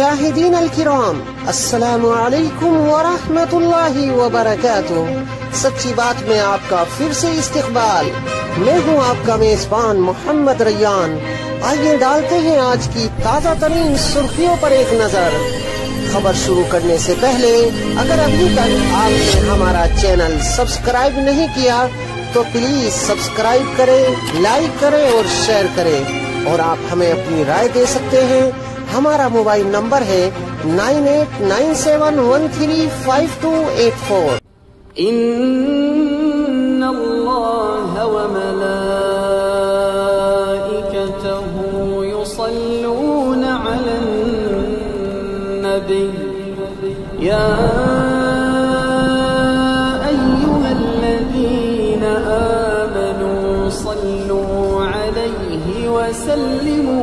मुशाहिदीन अल-किराम, अस्सलामु अलैकुम व रहमतुल्लाहि व बरकातुहू। सच्ची बात में आपका फिर से इस्तकबाल। मैं हूँ आपका मेजबान मोहम्मद रैयान। आइए डालते हैं आज की ताज़ा तरीन सुर्खियों पर एक नजर। खबर शुरू करने से पहले अगर अभी तक आपने हमारा चैनल सब्सक्राइब नहीं किया तो प्लीज सब्सक्राइब करें, लाइक करें और शेयर करें। और आप हमें अपनी राय दे सकते हैं। हमारा मोबाइल नंबर है 9897135284। इन्नल्लाह व मलाइकतहू युसल्लूना अलन नबी या अय्युहल्लज़ीना आमनू सल्लू अलैहि व सल्लिमू